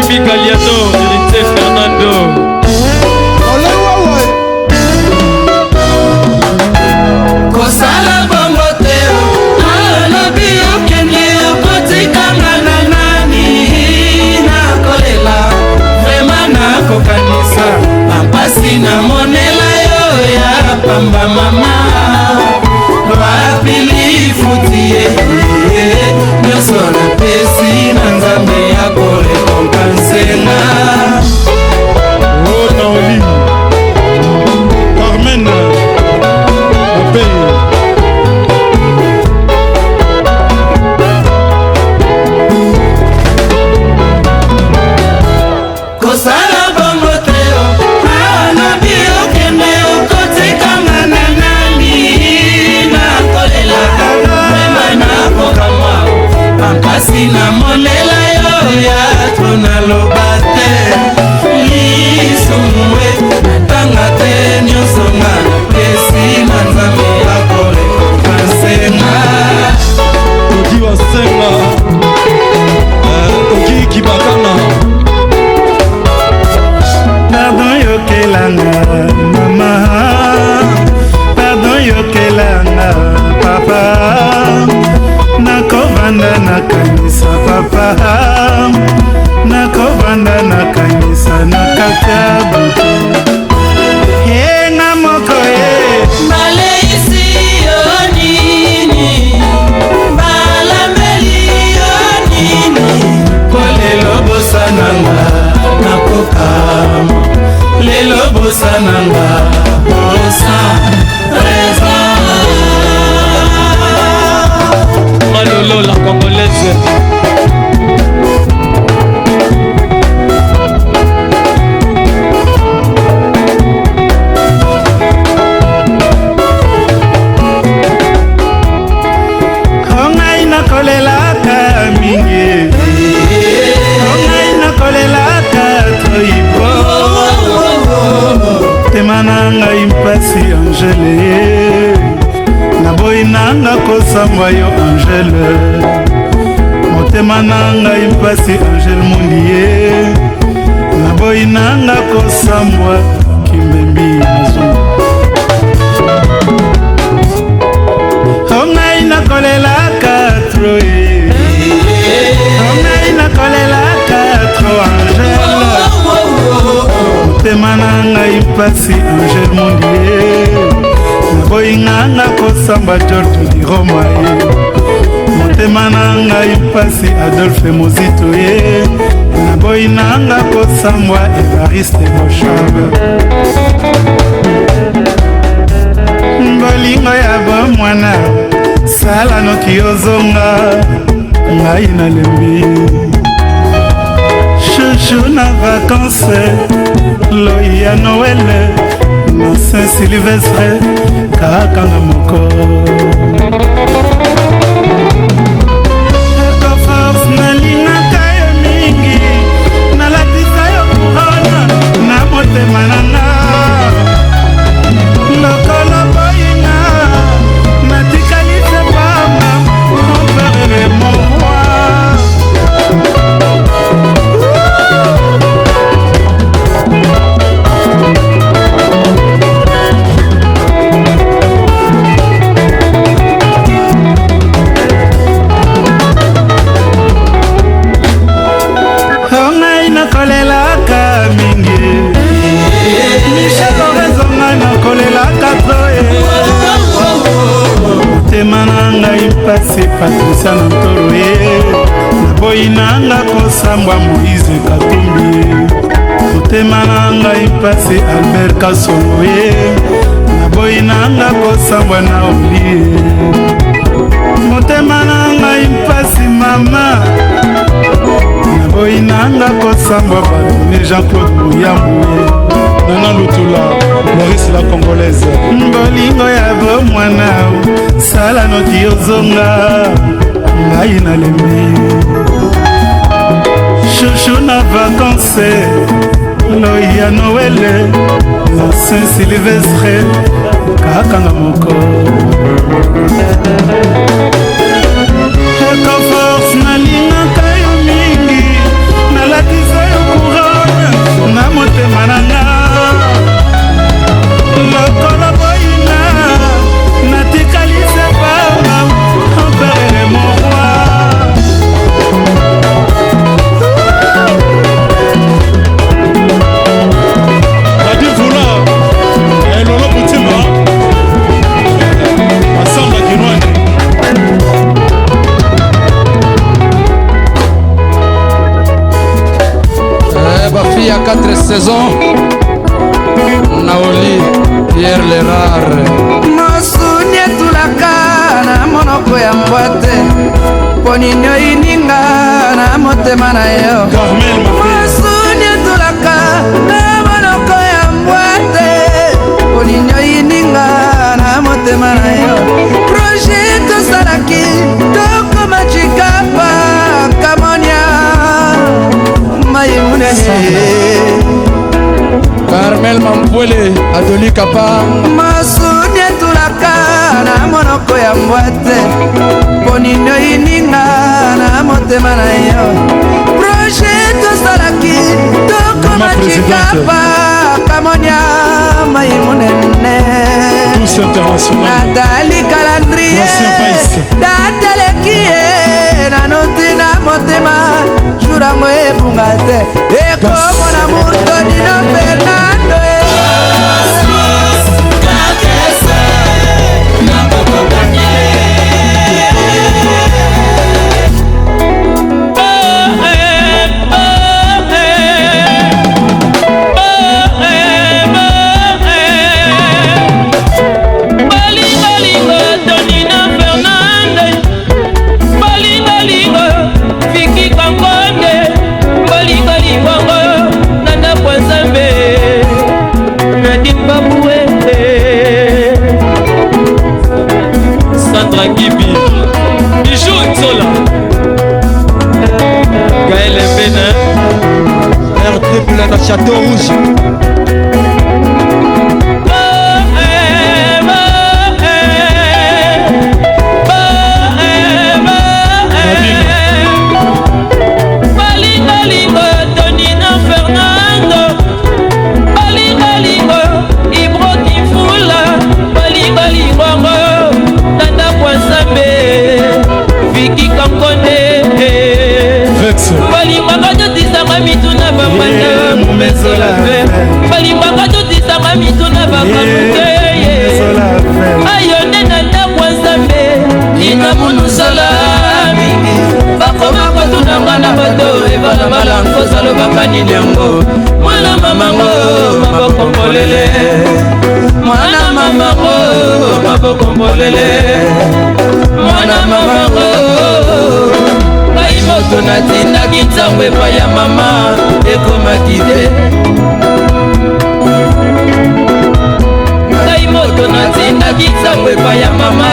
Kofi Galiano, Héritier Fernando. Kosala bongo te alobi okende okotikanga na nani nakolela vraimen nakokanisa bampasi namonela yo ya pamba mama lwapili futi ye nyonso napesi na nzambe ya korekompansenga. Oh Naoli Carmen kosala bongo te alobi okende okotikanga na nani nakolela vraimen nakokamwa bampasi namonela yo ya tonaloba te lisumwe natanga te nyonso nga napesi na nzambe ya korekompansenga. Ogi Wasenga Ogi Kibakana. Pardon yokelanga mama, pardon yokelanga papa, nakovanda nakanisa papa, nakovanda nakanisa nakata butu henga moko ye baleisi yo nini balameli yo nini kolelo bosananga nakokama lelo bosananga bosa reza Malolo la Congolaise. kongai nakolelaka mingi, kongai nakolelaka toibo tema na ngai mpasi angele naboyi nanga kosambwa yo angele motema na ngai mpasi angele mondie naboyi nanga kosambwa kimbembi mazungu ongai nakolelaka troye ongai nakolelaka tro angele motema na ngai mpasi angele mondie naboyi nanga kosamba George di Roma ye motema na ngai mpasi Adolphe Mozito ye naboyi nanga kosambwa Evariste Boshaba bolingo ya bomwana sala noki ozonga ngai nalembi chouchou na vacances loi ya Noël na Saint-Sylvestre kaka na moko ekoforce nalingaka yo mingi nalatisa yo kurana na motema nanga lokolo boyinga natikalise pamba monferere moroi ongai nakolelaka mingi michel nakolelaka zoe motema na ngai mpasi patricia na ntolo ye naboyi nanga kosambwa moise katumbi motema na ngai mpasi albert kasongo ye naboyi nanga kosambwa na olie motema na ngai mpasi mama naboyi nanga kosambwa badone Jean-Claude Mouyambu Nana Lutula Maurice la Congolaise. bolingo ya bomwana sala noki ozonga ngai nalembi chouchou na vacances loi ya Noël na Saint-Sylvestre kakanga moko ekoforce nalingaka yo mingi nalatisa yo 4 saisons Naoli Pierre Lerare Mosuni etulaka na monoko ya mbwate Poninyo ininga na motema na yo Mosuni etulaka na monoko ya mbwate Poninyo ininga na motema na yo Projet tosalaki tokoma chikapa Kamonia Mayimunene Carmel Mampwele Adoli Kapa Masuni etulaka na monoko ya mbwate Poninyo ininga na motema na yo Projet tosalaki tokoma chikapa Kamonia Mayimunene Tous international Nathalie Calendrier Datelekie Nanuti na motema Jurango ebunga te Ekomo na muto Nino Fernando Sandra Gibi Bijou Nzola Gaël Benin RT Poulain Château Rouge Balingaka totisanga mituna bamwana balingaka totisanga mituna bakamukeye ayonde na ndako ya Nzambe ina munusala mingi bakoma kotunanga na bato ebalabala nkozalo bakanili yango mwana mamango mabokombolele mwana mamango mabokombolele mwana mamango moto natindaki ntango epai ya mama ekomaki te ngai moto natindaki ntango epai ya mama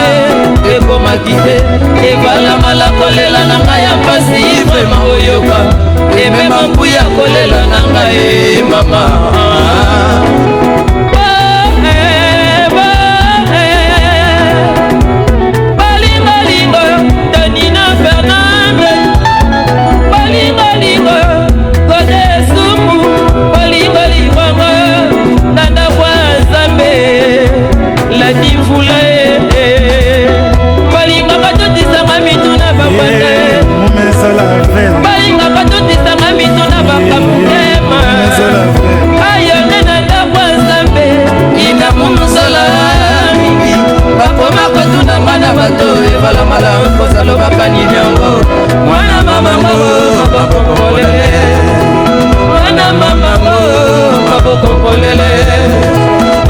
ekomaki te ebalamala kolela na ngai ya mpasi vrema oyoka emema mpuya kolela na ngai mama balingaka totisanga mituna babwate balingaka totisanga mituna bakamutema ayone na ndako ya Nzambe ina munusala mingi bakoma kotunanga na bato ebalamala kozalo bakanili yango mwana mamango mabokombolele mwana mamango mabokombolele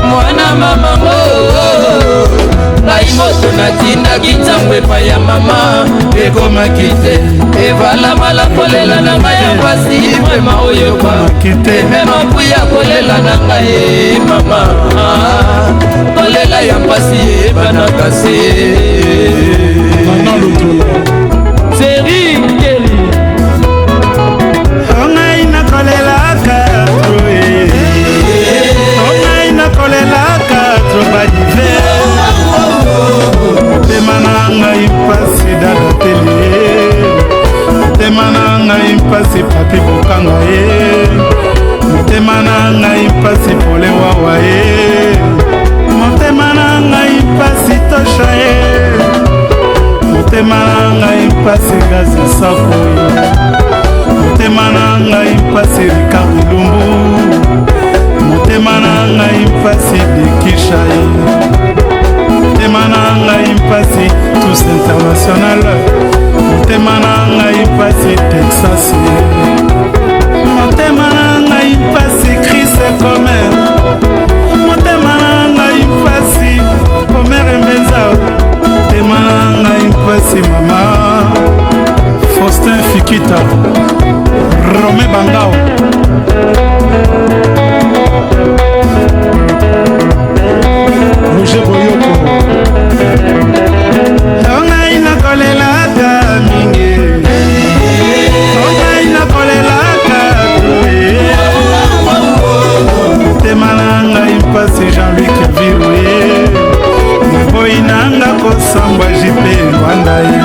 mwana mamango ngai moto natindaki ntango epai ya mama ekomaki te ebalamala kolela na ngai ya mpasi vrema oyoka emema mpuya kolela na ngai mama kolela ya mpasi ebanaka se Seri Keri ongai nakolelaka ongai nakolelaka trobadive motema na ngai mpasi dadateli motema na ngai mpasi papi bokanga ye motema na ngai mpasi pole wawa ye motema na ngai mpasi tosha ye motema na ngai mpasi gazi sakoyi motema na ngai mpasi Ricardo Lumbu motema na ngai mpasi dekisha ye motema na ngai mpasi tous international motema na ngai mpasi Texas motema na ngai ngai mpasi krise comer motema na ngai mpasi komere mbenza motema na ngai mpasi mama Faustin Fikita Rome Bangao Roger Boyoko ngai nakolelaka mingi ngai nakolelaka motema na ngai mpasi Jean-Luc Virouye boyi nanga kosambwa jipe wanda ye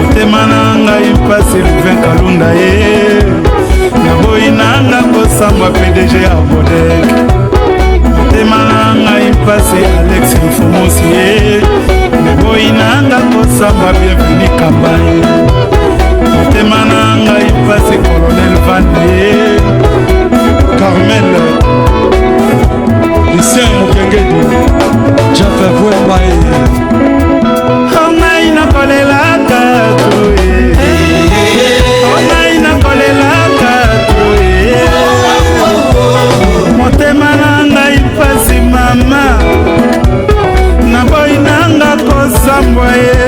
motema na ngai mpasi Louvain Kalunda ye naboyi nanga kosambwa PDG ya Bodek motema na ngai mpasi Alex Mfomosi ye naboyi nanga kosambwa Bienvenu Kambaye motema na ngai mpasi Colonel Vande ye Carmel Lucien Mokengedi Jaffa Vouemae ngai nakolelaka toye ngai nakolelaka toye motema na ngai mpasi mama naboyi nanga kosambwa ye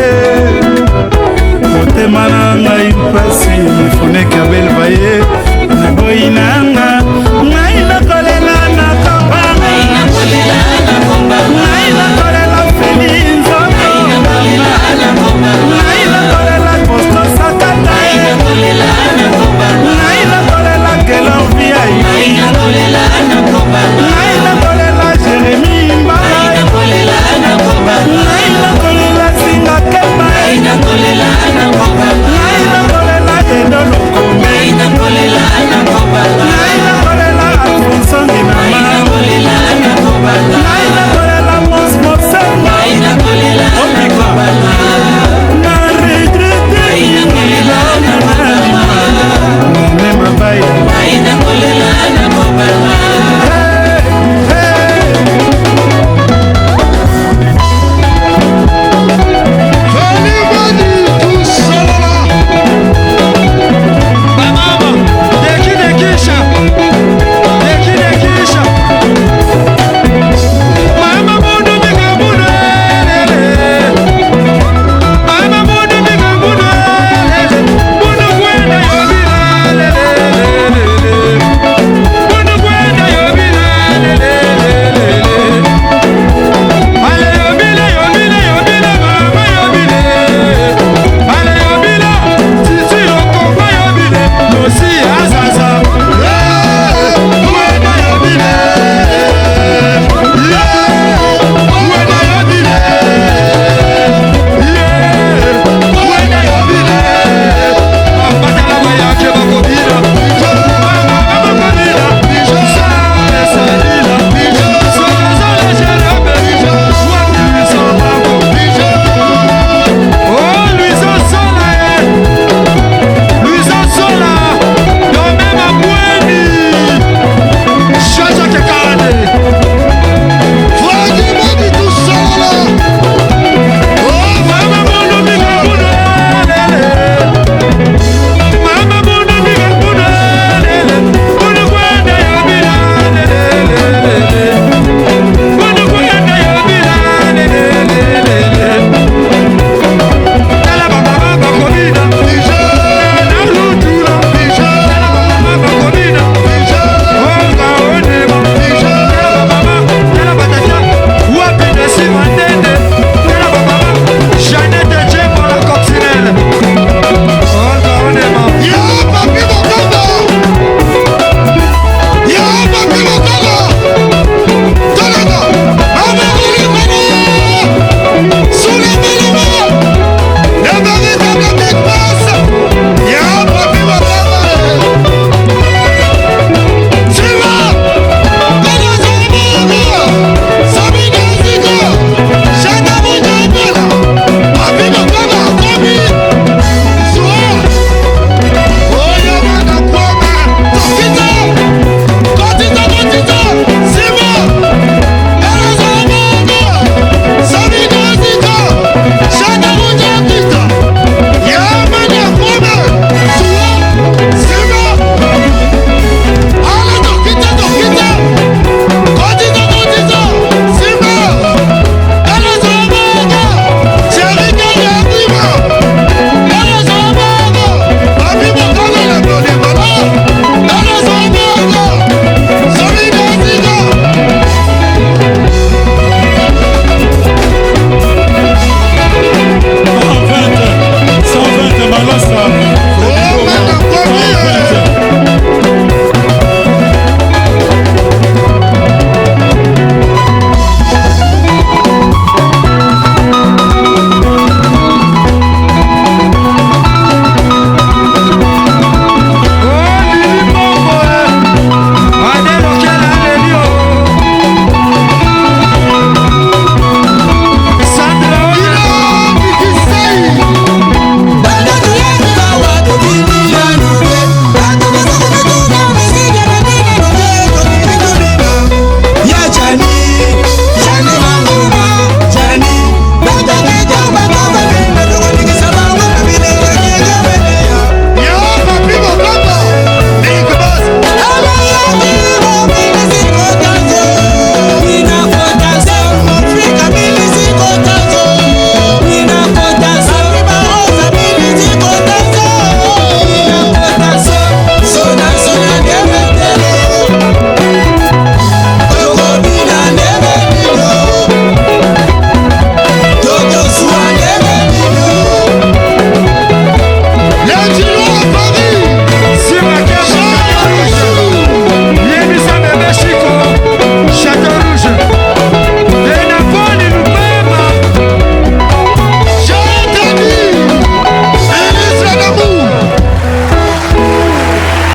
motema na ngai mpasi mifoneke abelva ye naboyi nanga ngai